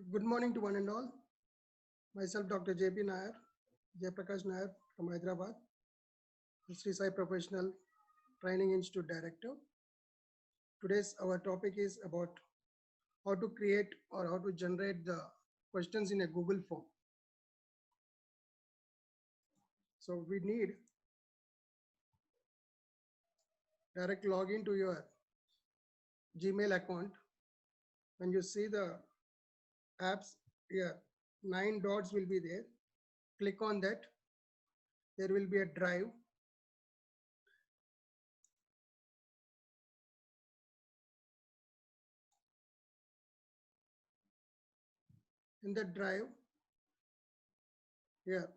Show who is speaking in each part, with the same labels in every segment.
Speaker 1: Good morning to one and all. Myself, Dr. JP Nair, Jayaprakash Nair from Hyderabad, Sri Sai Professional Training Institute Director. Today's our topic is about how to create or how to generate the questions in a Google form. So we need direct login to your Gmail account. When you see the apps here, 9 dots will be there. Click on that. There will be a drive. In the drive, here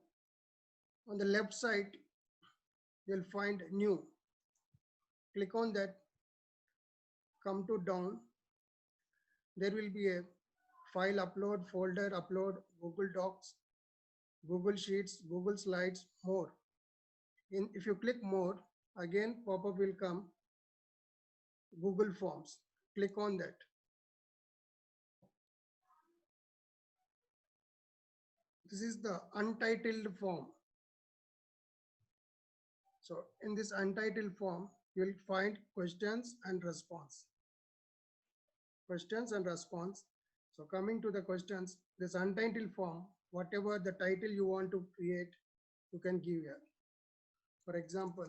Speaker 1: on the left side, you'll find new. Click on that, come to down. There will be a file upload, folder upload, Google Docs, Google Sheets, Google Slides, more. If you click more, again pop-up will come, Google Forms. Click on that. This is the untitled form. So in this untitled form, you will find questions and response. Questions and response. So coming to the questions, this untitled form, whatever the title you want to create, you can give here. For example,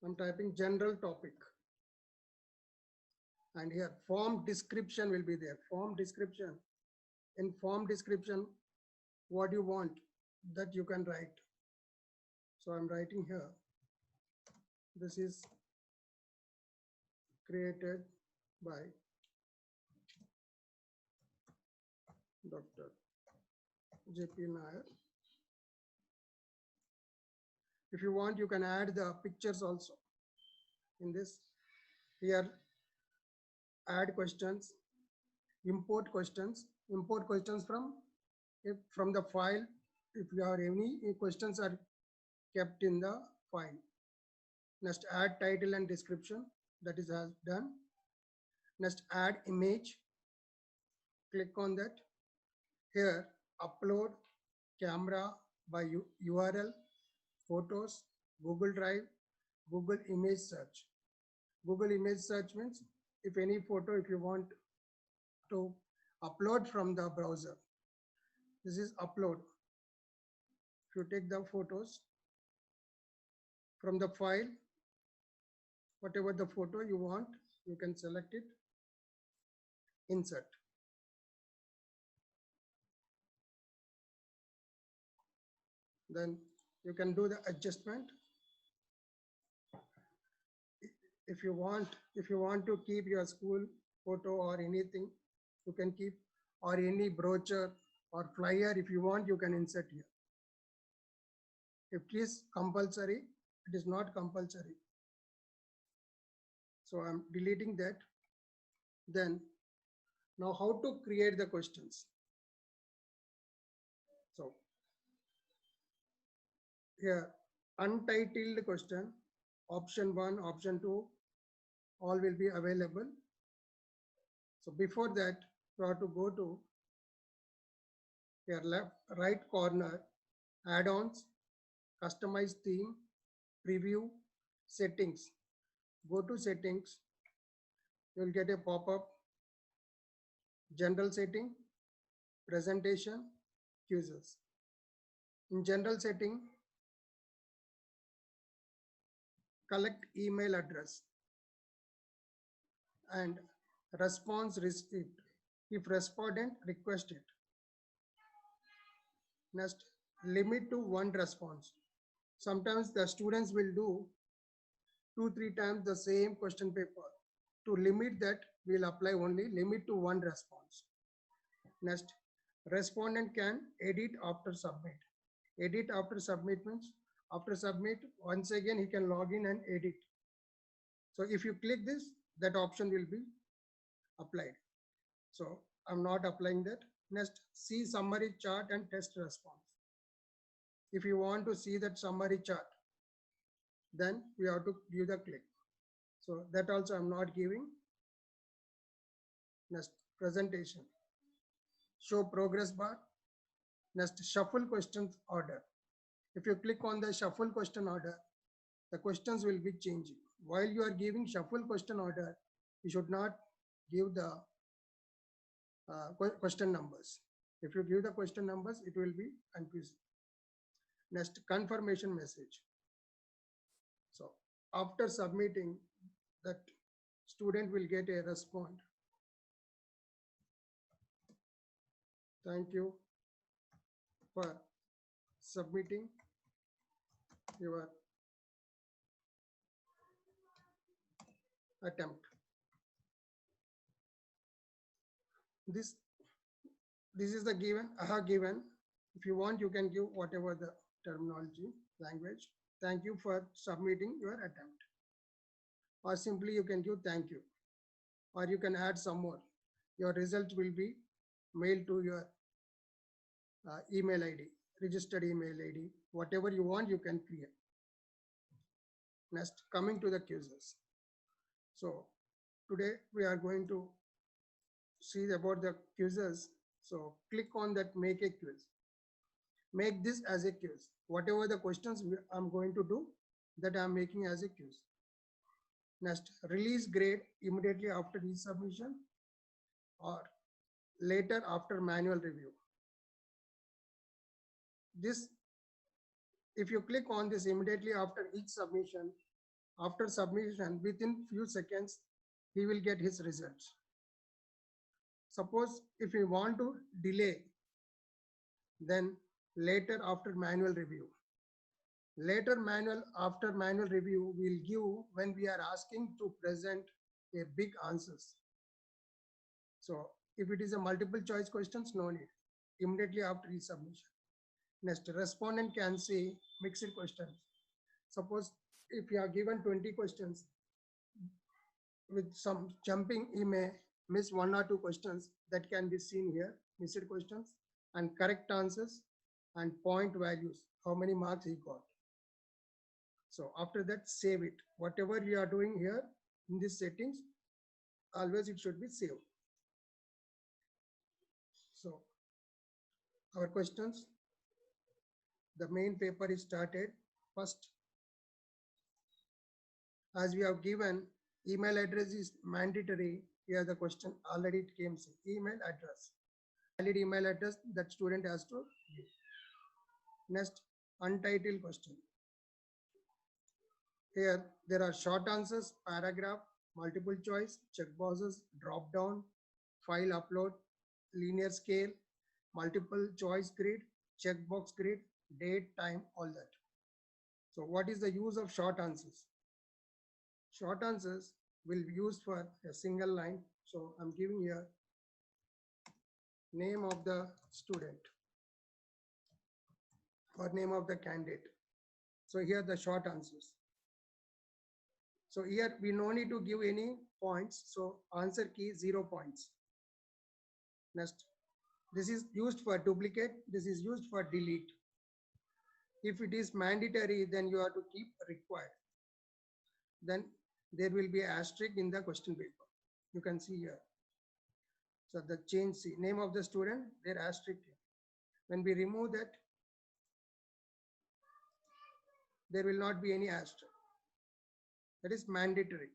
Speaker 1: I'm typing general topic. And here form description will be there. Form description. In form description, what you want, that you can write. So I'm writing here. This is created by Dr. JP Nair. If you want, you can add the pictures also in this. Here, add questions, import questions from the file. If you have any questions are kept in the file. Next, add title and description. That is as done. Next, add image. Click on that. Here, upload camera by URL, photos, Google Drive, Google image search. Google image search means if any photo, if you want to upload from the browser, this is upload. If you take the photos from the file, whatever the photo you want, you can select it, insert. Then you can do the adjustment. If you want to keep your school photo or anything, you can keep, or any brochure or flyer, if you want, you can insert here. If it is compulsory, it is not compulsory. So I'm deleting that. Then now how to create the questions. So here, untitled question, option 1, option 2, all will be available. So before that, you have to go to your right corner, add-ons, customize theme, preview, settings. Go to settings, you will get a pop-up, general setting, presentation, quizzes. In general setting, collect email address and response received if respondent request it. Next, limit to 1 response. Sometimes the students will do 2-3 times the same question paper. To limit that, we'll apply only limit to 1 response. Next, respondent can edit after submit. Edit after submit means after submit, once again he can log in and edit. So if you click this, that option will be applied. So I'm not applying that. Next, see summary chart and test response. If you want to see that summary chart, then we have to give the click. So that also I'm not giving. Next, presentation. Show progress bar. Next, shuffle questions order. If you click on the shuffle question order, the questions will be changing. While you are giving shuffle question order, you should not give the question numbers. If you give the question numbers, it will be confusing. Next, confirmation message. So after submitting, that student will get a response. Thank you for submitting your attempt. This is the given. I have given. If you want, you can give whatever the terminology, language. Thank you for submitting your attempt. Or simply you can give thank you. Or you can add some more. Your result will be mailed to your email ID, registered email ID. Whatever you want, you can create. Next, coming to the quizzes. So today we are going to see about the quizzes. So click on that make a quiz. Make this as a quiz. Whatever the questions I'm going to do, that I'm making as a quiz. Next, release grade immediately after each submission or later after manual review. This, if you click on this immediately after each submission, after submission, within few seconds, he will get his results. Suppose if you want to delay, then later after manual review. After manual review, we'll give when we are asking to present a big answers. So if it is a multiple choice questions, no need. Immediately after each submission. Next, respondent can say mixed questions. Suppose if you are given 20 questions, with some jumping, he may miss 1 or 2 questions that can be seen here, missed questions and correct answers and point values, how many marks he got. So after that, save it. Whatever you are doing here in these settings, always it should be saved. So our questions, the main paper is started. First, as we have given, email address is mandatory. Here the question already it came, email address, valid email address that student has to give. Next, untitled question. Here there are short answers, paragraph, multiple choice, check boxes, drop down, file upload, linear scale, multiple choice grid, checkbox grid, date, time, all that. So what is the use of short answers? Short answers will be used for a single line. So I'm giving here name of the student or name of the candidate. So here the short answers. So here we no need to give any points. So answer key 0 points. Next, this is used for duplicate. This is used for delete. If it is mandatory, then you have to keep required. Then there will be an asterisk in the question paper. You can see here. So the change C, name of the student, their asterisk here. When we remove that, there will not be any asterisk. That is mandatory.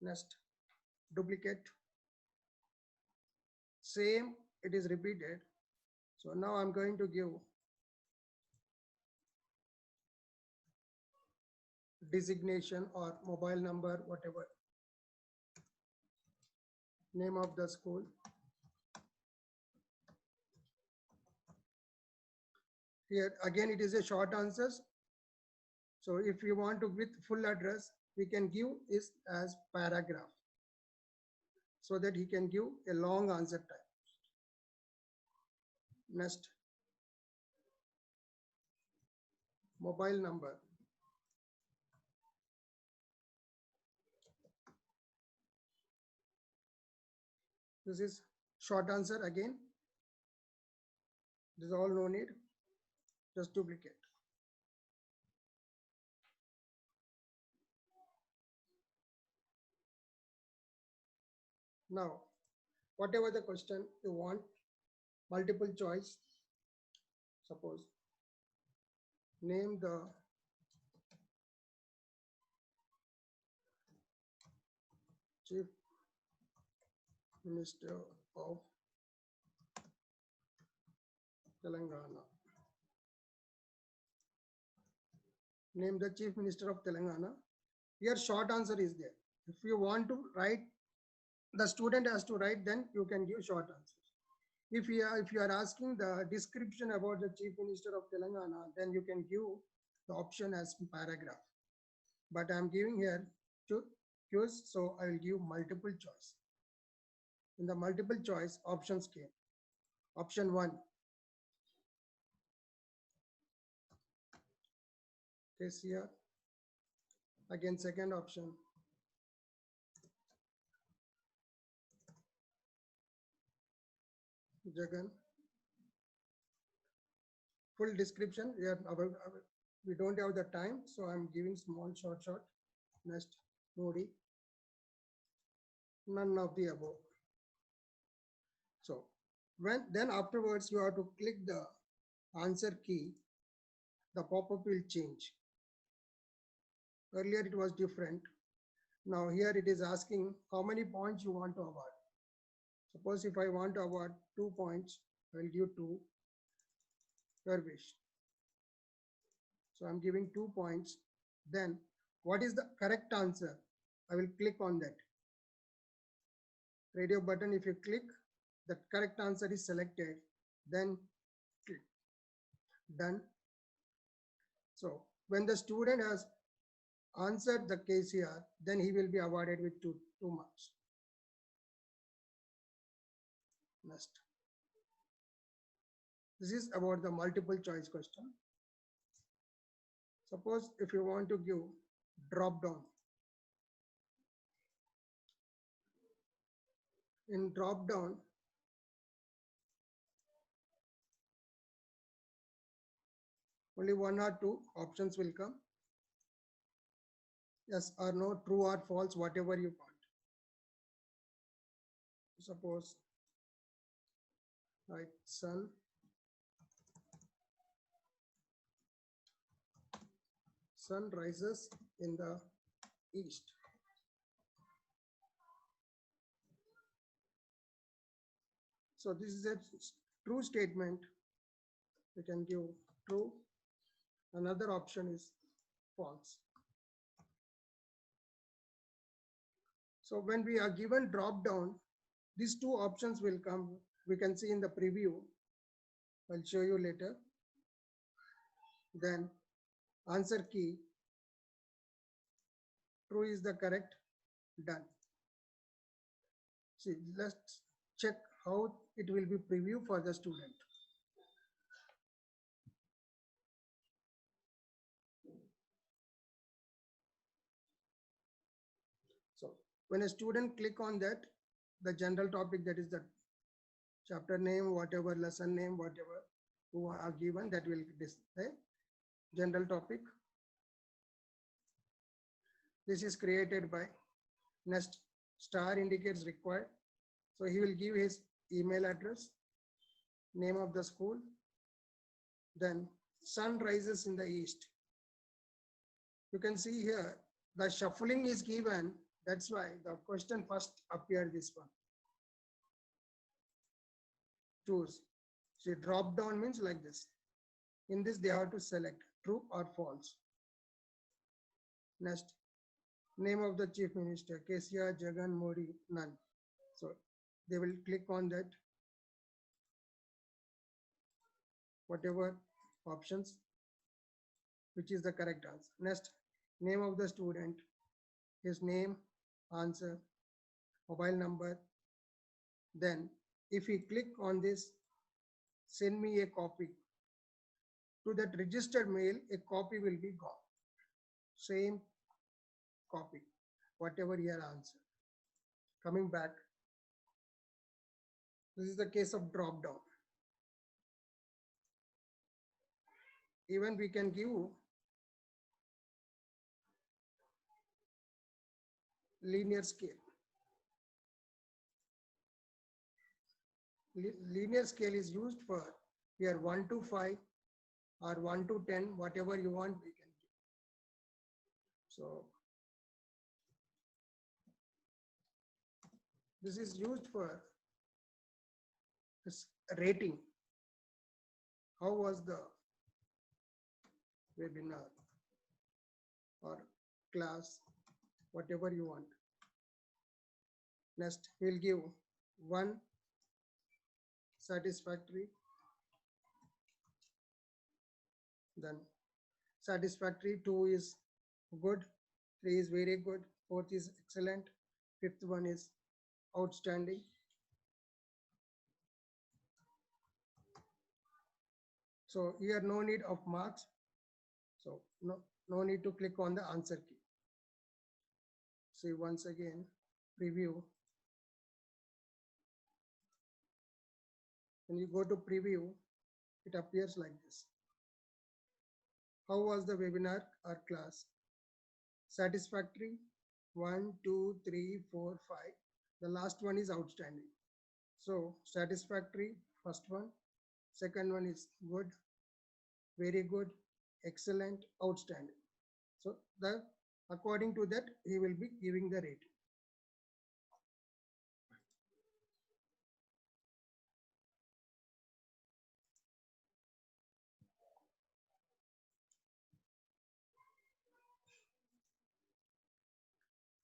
Speaker 1: Next, duplicate. Same, it is repeated. So now I'm going to give designation or mobile number, whatever. Name of the school. Here again, it is a short answers. So if you want to with full address, we can give is as paragraph, so that he can give a long answer time. Next, mobile number. This is short answer again. This is all no need, just duplicate. Now, whatever the question you want, multiple choice, suppose name the Chief Minister of Telangana. Name the Chief Minister of Telangana. Here short answer is there. If you want to write, the student has to write, then you can give short answers. If you are asking the description about the Chief Minister of Telangana, then you can give the option as paragraph. But I'm giving here choose, so I will give multiple choice. In the multiple choice, options came. Option 1, KCR. Again, second option, Jagan. Full description, we don't have the time, so I'm giving small short. Next, Modi. None of the above. So then afterwards you have to click the answer key, the pop-up will change. Earlier it was different. Now here it is asking how many points you want to award. Suppose if I want to award 2 points, I will give 2, your wish. So I'm giving 2 points. Then what is the correct answer? I will click on that radio button. If you click, the correct answer is selected, then click done. So when the student has answered the KCR, then he will be awarded with 2 marks. Next. This is about the multiple choice question. Suppose if you want to give drop down. In drop down, only 1 or 2 options will come. Yes or no, true or false, whatever you want. Suppose like sun rises in the east. So this is a true statement. You can give true. Another option is false. So when we are given drop down, these 2 options will come. We can see in the preview. I'll show you later. Then answer key, true is the correct, done. See, let's check how it will be preview for the student. So when a student click on that, the general topic, that is the chapter name, whatever lesson name, whatever who are given, that will display general topic. This is created by next star indicates required. So he will give his email address, name of the school, then sun rises in the east. You can see here the shuffling is given. That's why the question first appeared this one. Choose. See, drop down means like this. In this, they have to select true or false. Next, name of the chief minister, KCR, Jagan, Modi, none. So they will click on that. Whatever options, which is the correct answer. Next, name of the student, his name, answer, mobile number. Then if we click on this, send me a copy. To that registered mail, a copy will be gone. Same copy, whatever he had answered. Coming back, this is the case of drop down. Even we can give linear scale. Linear scale is used for here 1 to 5 or 1 to 10, whatever you want, we can give. So this is used for this rating. How was the webinar or class, whatever you want. Next, we'll give 1 satisfactory, then satisfactory, 2 is good, 3 is very good, 4th is excellent, 5th one is outstanding. So here no need of marks. So no need to click on the answer key. See once again, preview. When you go to preview, it appears like this. How was the webinar or class? Satisfactory, 1, 2, 3, 4, 5. The last one is outstanding. So satisfactory, first one. Second one is good, very good, excellent, outstanding. So according to that, he will be giving the rating.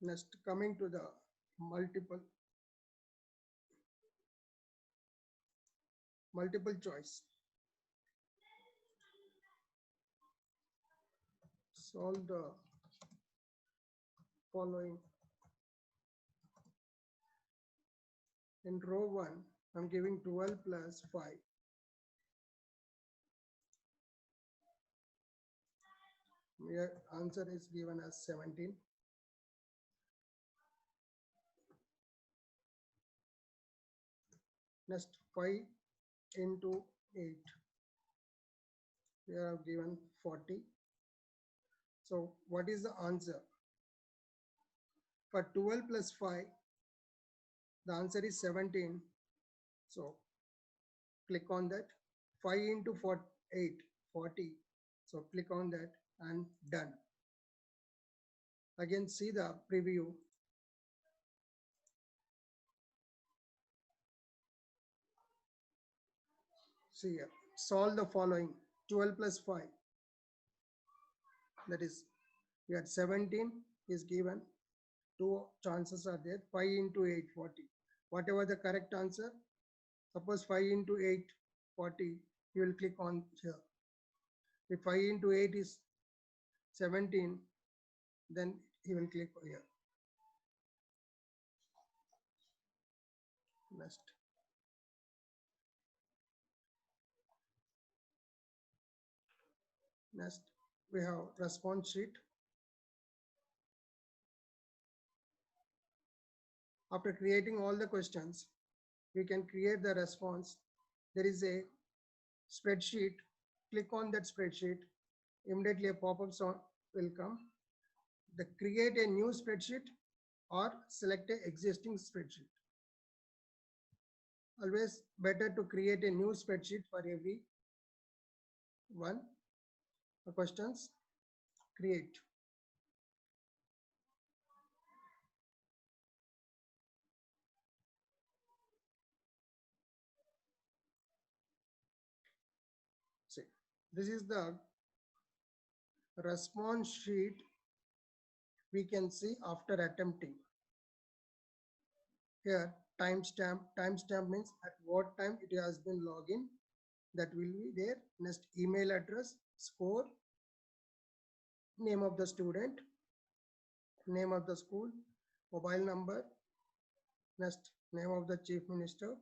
Speaker 1: Next, coming to the multiple choice. Solve the following. In row 1, I'm giving 12 plus 5. Here answer is given as 17. Next, 5 into 8. Here I've given 40. So what is the answer? For 12 plus 5, the answer is 17. So click on that. 5 into 8, 40. So click on that and done. Again, see the preview. See here, solve the following. 12 plus 5. That is, we had 17 is given. 2 chances are there. 5 into 8, 40. Whatever the correct answer, suppose 5 into 8, 40, you will click on here. If 5 into 8 is 17, then he will click here. Next. Next, we have response sheet. After creating all the questions, we can create the response. There is a spreadsheet. Click on that spreadsheet. Immediately a pop-up will come. Create a new spreadsheet or select an existing spreadsheet. Always better to create a new spreadsheet for every one. Questions, create. See, this is the response sheet we can see after attempting. Here, timestamp. Timestamp means at what time it has been logged in. That will be there. Next, email address, score, name of the student, name of the school, mobile number. Next, name of the chief minister.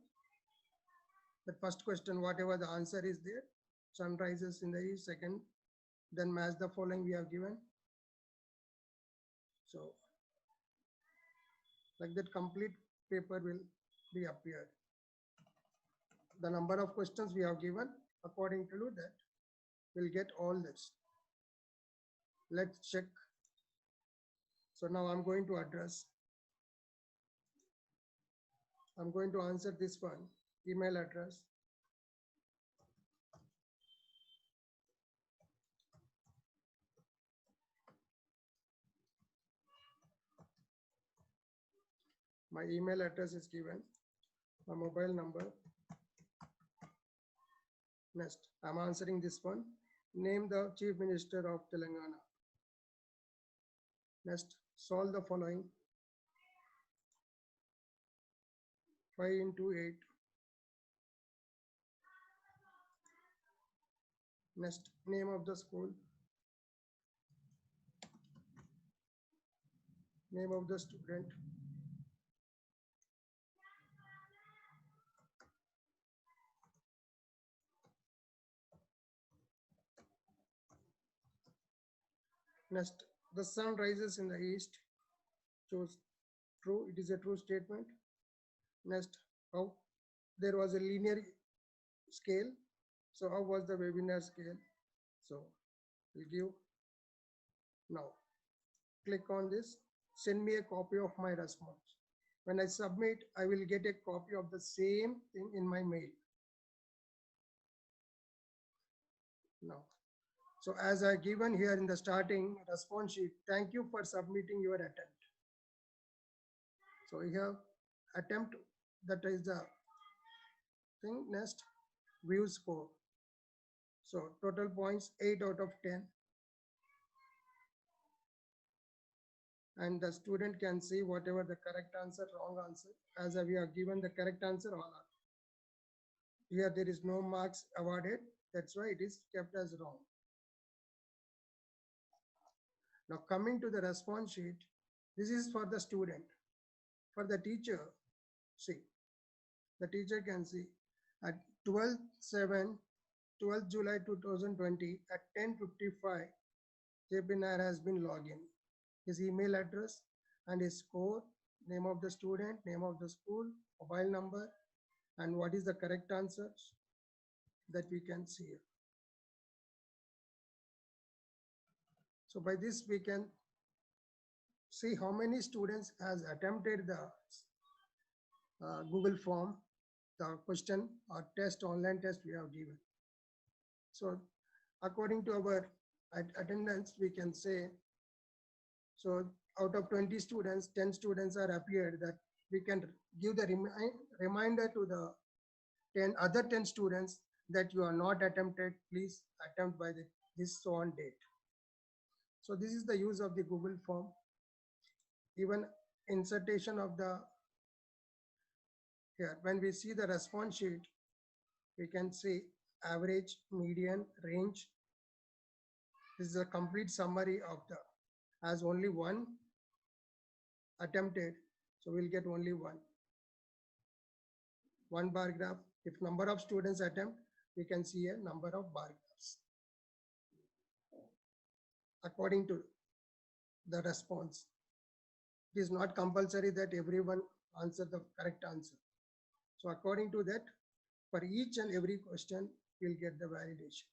Speaker 1: The first question, whatever the answer is there, sunrises in the east. Second, then match the following we have given. So like that, complete paper will be appeared. The number of questions we have given, according to that, we'll get all this. Let's check. So now I'm going to address. I'm going to answer this one. email address, my email address is given, my mobile number. Next, I'm answering this one. Name the Chief Minister of Telangana. Next, solve the following. 5 into 8. Next, name of the school. Name of the student. Next, the sun rises in the east. Choose true. It is a true statement. Next, how there was a linear scale. So how was the webinar scale? So we'll give now. Click on this. Send me a copy of my response. When I submit, I will get a copy of the same thing in my mail. Now, so as I given here in the starting response sheet, thank you for submitting your attempt. So we have attempt, that is the thing. Next, view score. So total points 8 out of 10. And the student can see whatever the correct answer, wrong answer. As we have given the correct answer, all are. Here there is no marks awarded. That's why it is kept as wrong. Now coming to the response sheet, this is for the student. For the teacher, see, the teacher can see at 12 July 2020 at 10:55, JP Nair has been logged in. His email address and his score, name of the student, name of the school, mobile number, and what is the correct answers that we can see here. So by this we can see how many students has attempted the Google form, the question or test, online test we have given. So according to our attendance, we can say, so out of 20 students, 10 students are appeared, that we can give the reminder to the 10 students that you are not attempted, please attempt by this so on date. So this is the use of the Google form. Even insertion of the, here when we see the response sheet, we can see average, median, range. This is a complete summary of the, as only one attempted, so we'll get only one bar graph. If number of students attempt, we can see a number of bar graphs according to the response. It is not compulsory that everyone answer the correct answer. So according to that, for each and every question, we'll get the validation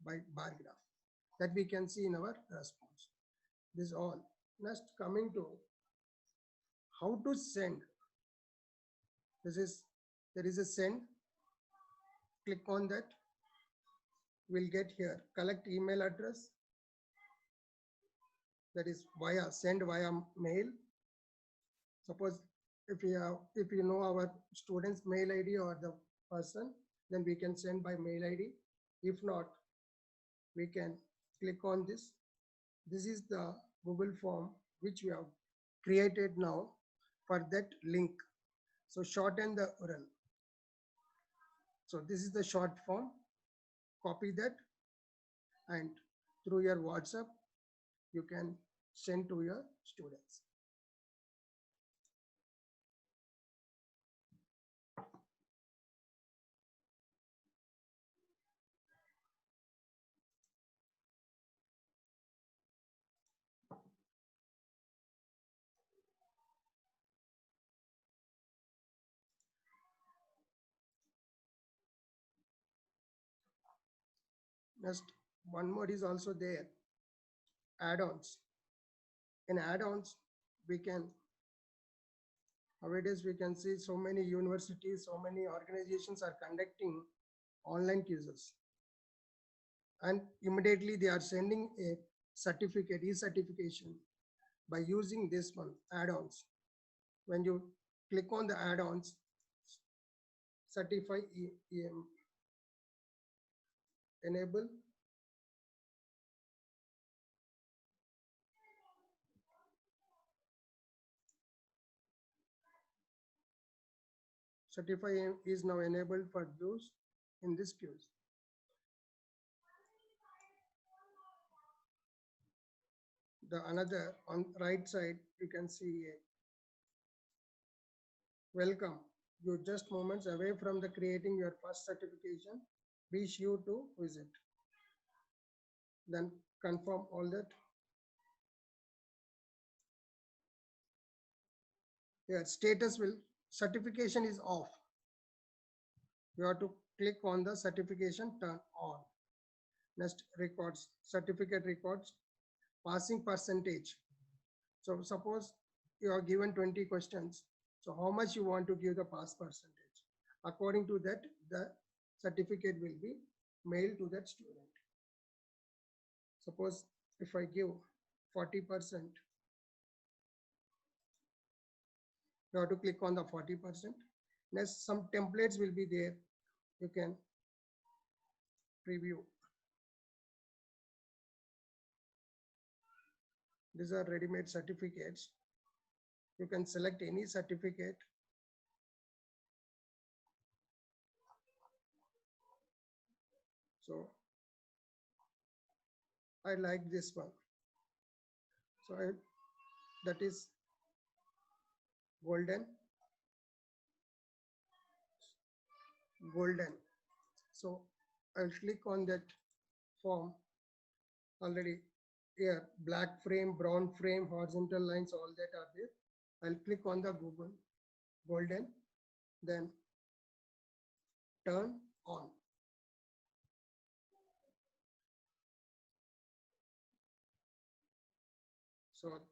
Speaker 1: by bar graph that we can see in our response. This is all. Next, coming to how to send. There is a send. Click on that. We'll get here collect email address. That is send via mail. Suppose if you know our student's mail ID or the person, then we can send by mail ID. If not, we can click on this. This is the Google form which we have created now for that link. So shorten the URL. So this is the short form. Copy that, and through your WhatsApp, you can send to your students. Next, one more is also there, add-ons. In add-ons, we can Nowadays, we can see so many universities, so many organizations are conducting online quizzes. And immediately they are sending a certificate, e-certification by using this one, add-ons. When you click on the add-ons, certify EM, enable, certify EM is now enabled for use in this quiz. The another on right side, you can see a welcome. You're just moments away from the creating your first certification. Be sure to visit. Then confirm all that. Your status will, certification is off. You have to click on the certification turn on. Next, records, certificate records, passing percentage. So suppose you are given 20 questions. So how much you want to give the pass percentage? According to that, the certificate will be mailed to that student. Suppose if I give 40%, you have to click on the 40%. Next, some templates will be there. You can preview. These are ready-made certificates. You can select any certificate. So I like this one. So that is golden. So I'll click on that form. Already here, black frame, brown frame, horizontal lines, all that are there. I'll click on the Google golden, then turn on. So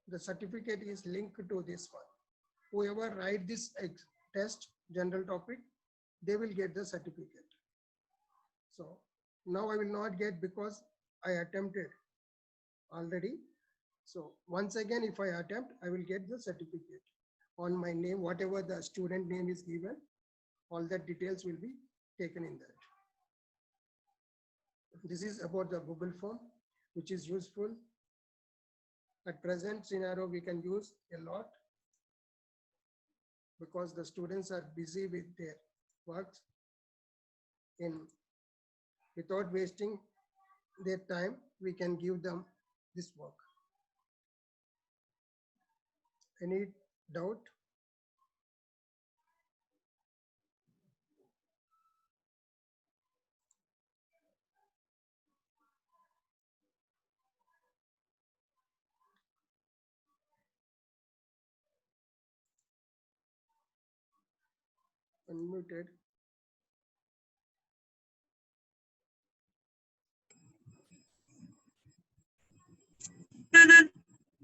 Speaker 1: the certificate is linked to this one. Whoever write this test, general topic, they will get the certificate. So now I will not get because I attempted already. So once again, if I attempt, I will get the certificate on my name, whatever the student name is given, all that details will be taken in that. This is about the Google form, which is useful. At present scenario, we can use a lot because the students are busy with their works. Without wasting their time, we can give them this work. Any doubt? Unmuted.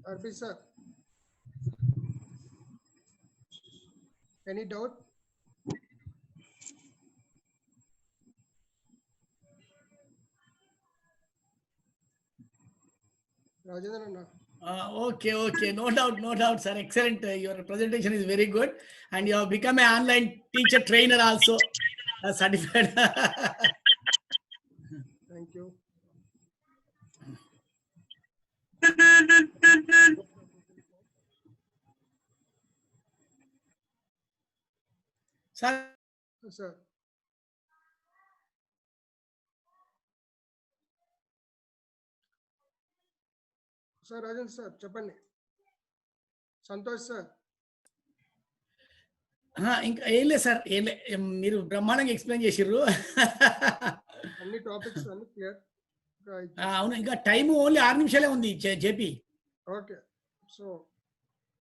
Speaker 1: Arbi sir, any doubt? Rajendra?
Speaker 2: Okay. No doubt, sir. Excellent. Your presentation is very good. And you have become an online teacher trainer also, certified.
Speaker 1: Thank you.
Speaker 2: Sir.
Speaker 1: Sir. Sir, Rajan sir, చెప్పండి. Santosh sir.
Speaker 2: ఇంకా ఏం లేదు sir, మీరు బ్రహ్మాండంగా explain చేసిర్రు.
Speaker 1: అన్ని topics అన్ని clear.
Speaker 2: అవును, ఇంకా టైం ఓన్లీ 6 నిమిషాలే ఉంది జేపీ.
Speaker 1: ఓకే. సో